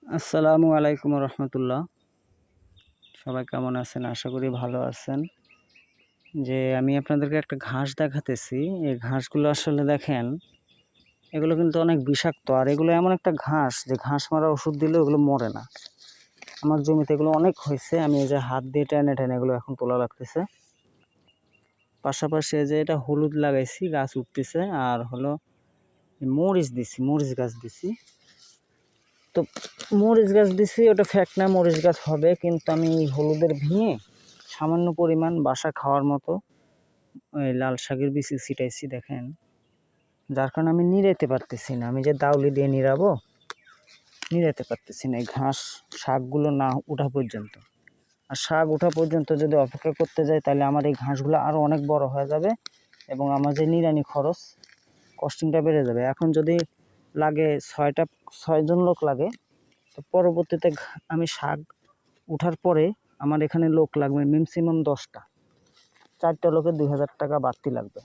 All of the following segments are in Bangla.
আসসালামু আলাইকুম রহমতুল্লাহ। সবাই কেমন আছেন? আশা করি ভালো আছেন। আমি আপনাদেরকে একটা ঘাস দেখাতেছি। এই ঘাসগুলো আসলে দেখেন, এগুলো কিন্তু অনেক বিষাক্ত। আর এগুলো এমন একটা ঘাস যে ঘাস মারা ওষুধ দিলেও এগুলো মরে না। আমার জমিতে এগুলো অনেক হয়েছে। আমি এই যে হাত দিয়ে টেনে টেনে এগুলো এখন তোলা লাগতেছে। পাশাপাশি এই যে এটা হলুদ লাগাইছি, গাছ উঠতেছে। আর হলো মরিচ দিছি, মরিচ গাছ দিছি। তো মরিচ গাছ দিছি, ওটা ফ্যাক্ট না, মরিচ গাছ হবে, কিন্তু আমি হলুদের ভেঙে সামান্য পরিমাণ বাসা খাওয়ার মতো ওই লাল শাকের বীজ ছিটাইছি দেখেন। যার কারণে আমি নিড়াইতে পারতেছি না। আমি যে দাউলি দিয়ে নিড়াবো, নিড়াইতে পারতেছি না এই ঘাস শাকগুলো না ওঠা পর্যন্ত। আর শাক ওঠা পর্যন্ত যদি অপেক্ষা করতে যাই, তাহলে আমার এই ঘাসগুলো আরও অনেক বড় হয়ে যাবে এবং আমার যে নিড়ানি খরচ, কস্টিংটা বেড়ে যাবে। এখন যদি লাগে 6জন লোক লাগে, তো পরবর্তীতে আমি শাক উঠার পরে আমার এখানে লোক লাগবে ম্যাক্সিমাম 10টা। 4টা লোকে 2000 টাকা বাড়তি লাগবে।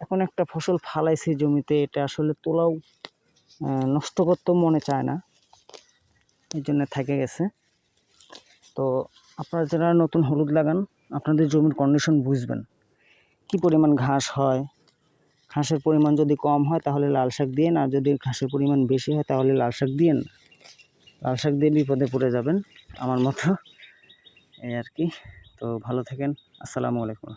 এখন একটা ফসল ফালাইছি জমিতে, এটা আসলে তোলাও নষ্ট করতেও মনে চায় না, এই জন্য থেকে গেছে। তো আপনারা যারা নতুন হলুদ লাগান, আপনাদের জমির কন্ডিশন বুঝবেন, কি পরিমাণ ঘাস হয়। ঘাসের পরিমাণ যদি কম হয় তাহলে লাল শাক দিয়েন, আর যদি ঘাসের পরিমাণ বেশি হয় তাহলে লাল শাক দিয়েন না। লাল শাক দিয়ে বিপদে পড়ে যাবেন আমার মতো, এই আর কি। তো ভালো থাকেন। আসসালামু আলাইকুম।